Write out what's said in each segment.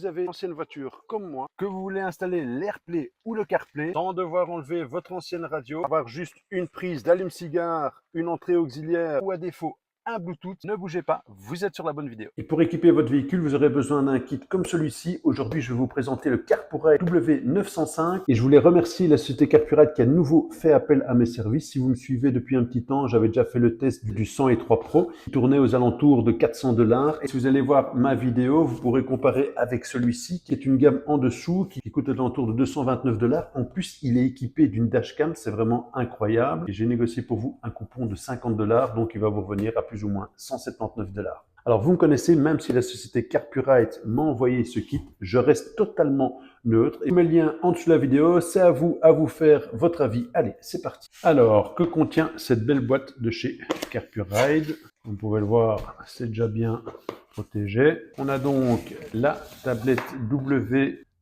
vous avez une ancienne voiture comme moi, que vous voulez installer l'AirPlay ou le CarPlay, sans devoir enlever votre ancienne radio, avoir juste une prise d'allume-cigare, une entrée auxiliaire ou à défaut un Bluetooth, ne bougez pas, vous êtes sur la bonne vidéo. Et pour équiper votre véhicule, vous aurez besoin d'un kit comme celui-ci. Aujourd'hui, je vais vous présenter le Carpurite W905 et je voulais remercier la société Carpurite qui a de nouveau fait appel à mes services. Si vous me suivez depuis un petit temps, j'avais déjà fait le test du 103 Pro qui tournait aux alentours de 400 $. Et si vous allez voir ma vidéo, vous pourrez comparer avec celui-ci qui est une gamme en dessous qui coûte aux alentours de 229 $. En plus, il est équipé d'une dashcam, c'est vraiment incroyable. Et j'ai négocié pour vous un coupon de 50 $, donc il va vous revenir à plus ou moins 179 $. Alors vous me connaissez, même si la société Carpurite m'a envoyé ce kit, je reste totalement neutre. Et je mets le lien en dessous de la vidéo, c'est à vous faire votre avis. Allez, c'est parti. Alors, que contient cette belle boîte de chez Carpurite? Vous pouvez le voir, c'est déjà bien protégé. On a donc la tablette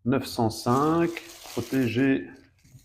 W905, protégée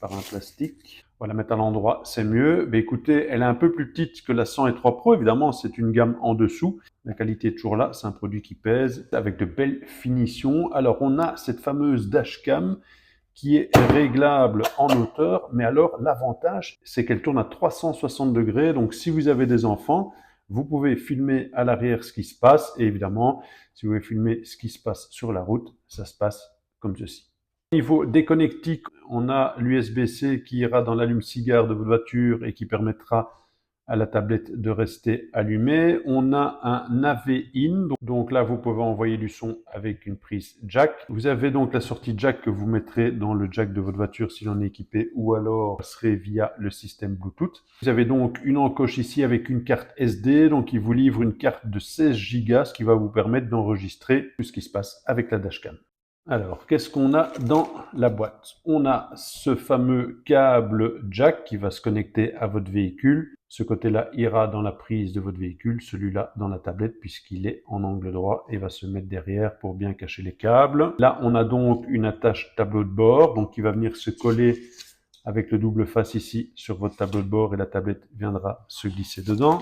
par un plastique. On va la mettre à l'endroit, c'est mieux. Mais écoutez, elle est un peu plus petite que la 103 Pro. Évidemment, c'est une gamme en dessous. La qualité est toujours là. C'est un produit qui pèse avec de belles finitions. Alors, on a cette fameuse dashcam qui est réglable en hauteur. Mais alors, l'avantage, c'est qu'elle tourne à 360 degrés. Donc, si vous avez des enfants, vous pouvez filmer à l'arrière ce qui se passe. Et évidemment, si vous voulez filmer ce qui se passe sur la route, ça se passe comme ceci. Au niveau des connectiques, on a l'USB-C qui ira dans l'allume-cigare de votre voiture et qui permettra à la tablette de rester allumée. On a un AV-in, donc là vous pouvez envoyer du son avec une prise jack. Vous avez donc la sortie jack que vous mettrez dans le jack de votre voiture si l'on est équipé, ou alors serait via le système Bluetooth. Vous avez donc une encoche ici avec une carte SD, donc il vous livre une carte de 16 Go, ce qui va vous permettre d'enregistrer tout ce qui se passe avec la dashcam. Alors, qu'est-ce qu'on a dans la boîte? On a ce fameux câble jack qui va se connecter à votre véhicule. Ce côté-là ira dans la prise de votre véhicule, celui-là dans la tablette puisqu'il est en angle droit et va se mettre derrière pour bien cacher les câbles. Là, on a donc une attache tableau de bord, donc qui va venir se coller avec le double face ici sur votre tableau de bord et la tablette viendra se glisser dedans.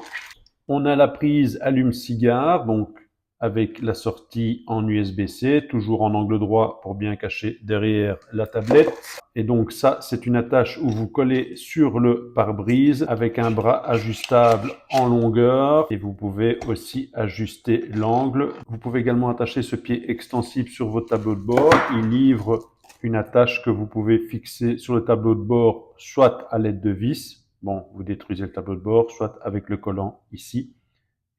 On a la prise allume-cigare, donc avec la sortie en USB-C, toujours en angle droit pour bien cacher derrière la tablette. Et donc ça, c'est une attache où vous collez sur le pare-brise avec un bras ajustable en longueur. Et vous pouvez aussi ajuster l'angle. Vous pouvez également attacher ce pied extensible sur votre tableau de bord. Il livre une attache que vous pouvez fixer sur le tableau de bord, soit à l'aide de vis. Bon, vous détruisez le tableau de bord, soit avec le collant ici.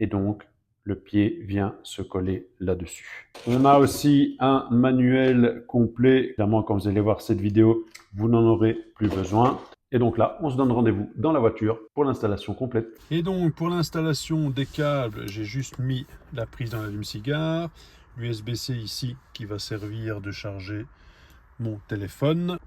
Et donc, le pied vient se coller là-dessus. On a aussi un manuel complet. Évidemment, quand vous allez voir cette vidéo, vous n'en aurez plus besoin. Et donc là, on se donne rendez-vous dans la voiture pour l'installation complète. Et donc, pour l'installation des câbles, j'ai juste mis la prise dans l'allume-cigare, l'USB-C ici qui va servir de charger mon téléphone.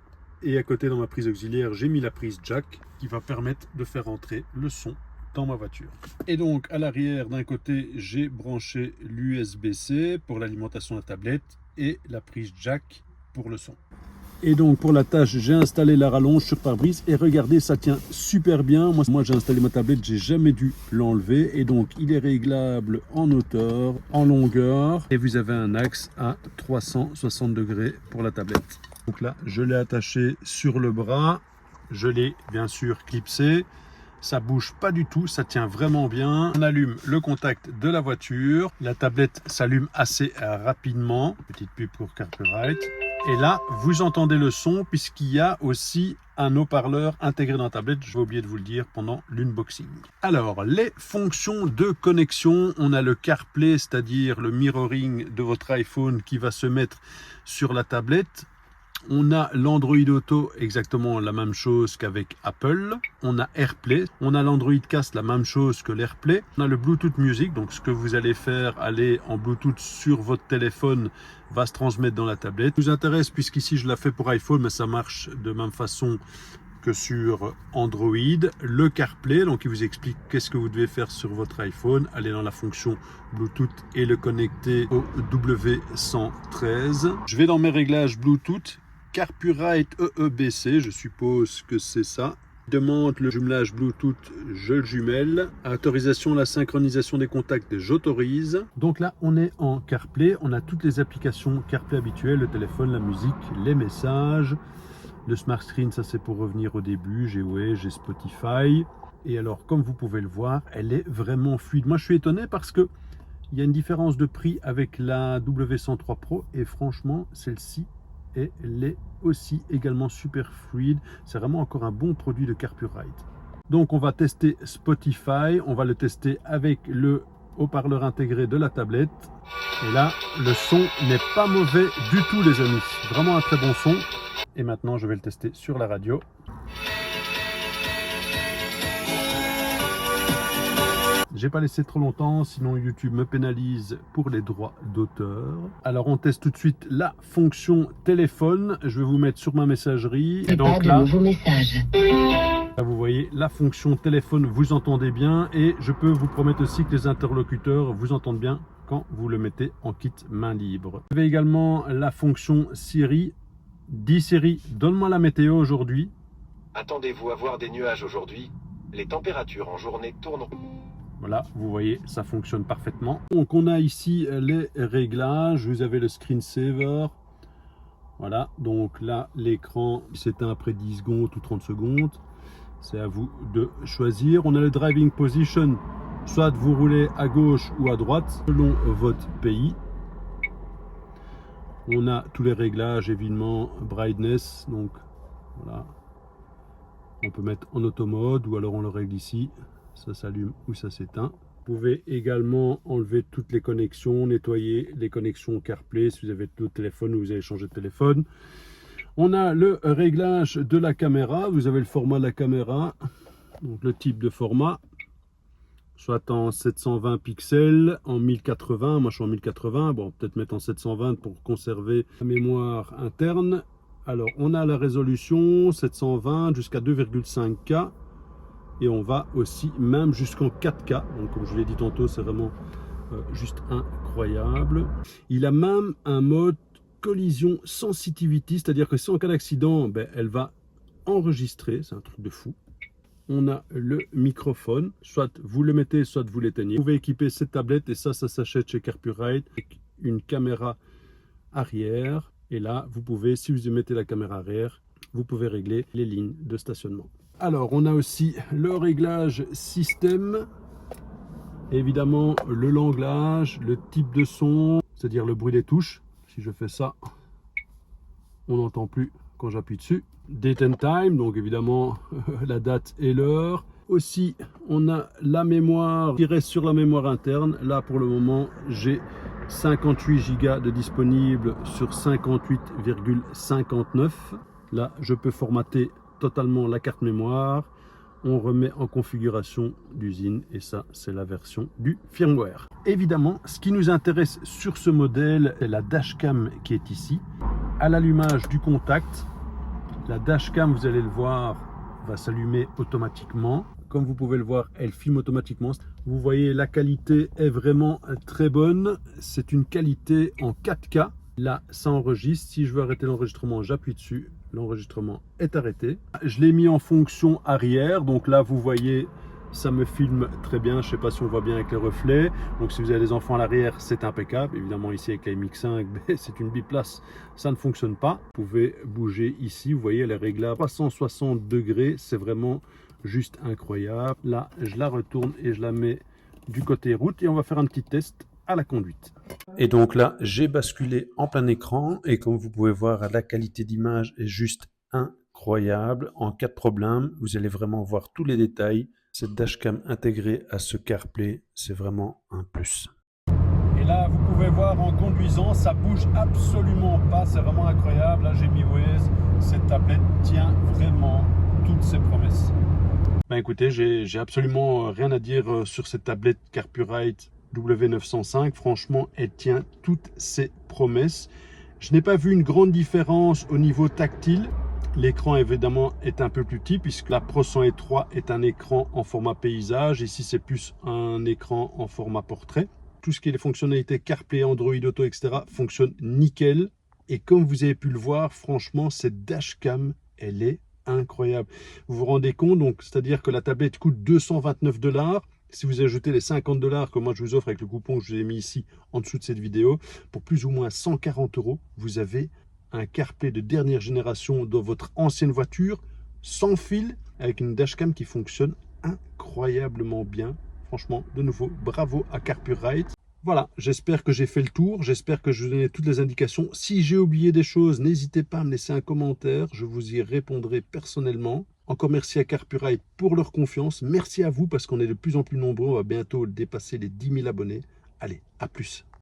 Et à côté, dans ma prise auxiliaire, j'ai mis la prise jack qui va permettre de faire entrer le son dans ma voiture. Et donc à l'arrière, d'un côté, j'ai branché l'USB-C pour l'alimentation de la tablette et la prise jack pour le son. Et donc pour la tâche, j'ai installé la rallonge sur pare-brise et regardez, ça tient super bien. Moi j'ai installé ma tablette, j'ai jamais dû l'enlever et donc il est réglable en hauteur, en longueur et vous avez un axe à 360 degrés pour la tablette. Donc là, je l'ai attaché sur le bras, je l'ai bien sûr clipsé. Ça bouge pas du tout, ça tient vraiment bien. On allume le contact de la voiture. La tablette s'allume assez rapidement. Petite pub pour Carpurite. Et là, vous entendez le son puisqu'il y a aussi un haut-parleur intégré dans la tablette. Je vais oublier de vous le dire pendant l'unboxing. Alors, les fonctions de connexion. On a le CarPlay, c'est-à-dire le mirroring de votre iPhone qui va se mettre sur la tablette. On a l'Android Auto, exactement la même chose qu'avec Apple. On a AirPlay. On a l'Android Cast, la même chose que l'AirPlay. On a le Bluetooth Music, donc ce que vous allez faire, aller en Bluetooth sur votre téléphone, va se transmettre dans la tablette. Ça nous intéresse puisqu'ici je l'ai fait pour iPhone, mais ça marche de même façon que sur Android. Le CarPlay, donc il vous explique qu'est-ce que vous devez faire sur votre iPhone. Allez dans la fonction Bluetooth et le connecter au W113. Je vais dans mes réglages Bluetooth. Carpurite EEBC, je suppose que c'est ça. Demande le jumelage Bluetooth, je le jumelle. Autorisation, la synchronisation des contacts, j'autorise. Donc là, on est en CarPlay. On a toutes les applications CarPlay habituelles, le téléphone, la musique, les messages. Le Smart Screen, ça c'est pour revenir au début. J'ai Waze, j'ai Spotify. Et alors, comme vous pouvez le voir, elle est vraiment fluide. Moi, je suis étonné parce que il y a une différence de prix avec la W103 Pro. Et franchement, celle-ci, et elle est aussi également super fluide. C'est vraiment encore un bon produit de Carpurite. Donc on va tester Spotify, on va le tester avec le haut-parleur intégré de la tablette. Et là, le son n'est pas mauvais du tout les amis. Vraiment un très bon son. Et maintenant, je vais le tester sur la radio. J'ai pas laissé trop longtemps, sinon YouTube me pénalise pour les droits d'auteur. Alors on teste tout de suite la fonction téléphone. Je vais vous mettre sur ma messagerie. Et donc là, vous voyez la fonction téléphone, vous entendez bien. Et je peux vous promettre aussi que les interlocuteurs vous entendent bien quand vous le mettez en kit main libre. Vous avez également la fonction Siri. Dis Siri, donne-moi la météo aujourd'hui. Attendez-vous à voir des nuages aujourd'hui. Les températures en journée tournent. Voilà, vous voyez, ça fonctionne parfaitement. Donc on a ici les réglages, vous avez le screensaver. Voilà, donc là l'écran s'éteint après 10 secondes ou 30 secondes. C'est à vous de choisir. On a le driving position, soit vous roulez à gauche ou à droite selon votre pays. On a tous les réglages évidemment, brightness, donc voilà. On peut mettre en auto mode ou alors on le règle ici. Ça s'allume ou ça s'éteint. Vous pouvez également enlever toutes les connexions, nettoyer les connexions CarPlay si vous avez d'autres téléphones ou vous avez changé de téléphone. On a le réglage de la caméra. Vous avez le format de la caméra, donc le type de format, soit en 720 pixels, en 1080. Moi je suis en 1080. Bon, peut-être mettre en 720 pour conserver la mémoire interne. Alors on a la résolution 720 jusqu'à 2,5K. Et on va aussi même jusqu'en 4K. Donc comme je l'ai dit tantôt, c'est vraiment juste incroyable. Il a même un mode collision sensitivity, c'est-à-dire que si en cas d'accident, ben, elle va enregistrer. C'est un truc de fou. On a le microphone, soit vous le mettez, soit vous l'éteignez. Vous pouvez équiper cette tablette et ça s'achète chez Carpurite avec une caméra arrière. Et là, vous pouvez, si vous mettez la caméra arrière, vous pouvez régler les lignes de stationnement. Alors, on a aussi le réglage système, évidemment le language, le type de son, c'est-à-dire le bruit des touches. Si je fais ça, on n'entend plus quand j'appuie dessus. Date and time, donc évidemment la date et l'heure. Aussi, on a la mémoire qui reste sur la mémoire interne. Là, pour le moment, j'ai 58 Go de disponible sur 58,59. Là, je peux formater totalement la carte mémoire. On remet en configuration d'usine et ça c'est la version du firmware. Évidemment, ce qui nous intéresse sur ce modèle est la dashcam qui est ici. À l'allumage du contact, la dashcam, vous allez le voir, va s'allumer automatiquement. Comme vous pouvez le voir, elle filme automatiquement. Vous voyez, la qualité est vraiment très bonne. C'est une qualité en 4K. Là, ça enregistre. Si je veux arrêter l'enregistrement, j'appuie dessus. L'enregistrement est arrêté. Je l'ai mis en fonction arrière. Donc là, vous voyez, ça me filme très bien. Je ne sais pas si on voit bien avec les reflets. Donc si vous avez des enfants à l'arrière, c'est impeccable. Évidemment, ici avec la MX5, c'est une biplace. Ça ne fonctionne pas. Vous pouvez bouger ici. Vous voyez, elle est réglable à 360 degrés. C'est vraiment juste incroyable. Là, je la retourne et je la mets du côté route. Et on va faire un petit test à la conduite. Et donc là, j'ai basculé en plein écran et comme vous pouvez voir, la qualité d'image est juste incroyable. En cas de problème, vous allez vraiment voir tous les détails. Cette dashcam intégrée à ce CarPlay, c'est vraiment un plus. Et là, vous pouvez voir en conduisant, ça bouge absolument pas. C'est vraiment incroyable. Là, j'ai mis Waze. Cette tablette tient vraiment toutes ses promesses. Ben écoutez, j'ai absolument rien à dire sur cette tablette Carpurite W905, franchement, elle tient toutes ses promesses. Je n'ai pas vu une grande différence au niveau tactile. L'écran, évidemment, est un peu plus petit puisque la Pro 103 est un écran en format paysage. Ici, c'est plus un écran en format portrait. Tout ce qui est les fonctionnalités CarPlay, Android Auto, etc. fonctionne nickel. Et comme vous avez pu le voir, franchement, cette dashcam, elle est incroyable. Vous vous rendez compte, donc, c'est-à-dire que la tablette coûte 229 $. Si vous ajoutez les 50 $ que moi je vous offre avec le coupon que je vous ai mis ici en dessous de cette vidéo, pour plus ou moins 140 €, vous avez un CarPlay de dernière génération dans votre ancienne voiture, sans fil, avec une dashcam qui fonctionne incroyablement bien. Franchement, de nouveau, bravo à CarPurRide. Voilà, j'espère que j'ai fait le tour, j'espère que je vous ai donné toutes les indications. Si j'ai oublié des choses, n'hésitez pas à me laisser un commentaire, je vous y répondrai personnellement. Encore merci à CarPurRide pour leur confiance. Merci à vous parce qu'on est de plus en plus nombreux, on va bientôt dépasser les 10 000 abonnés. Allez, à plus.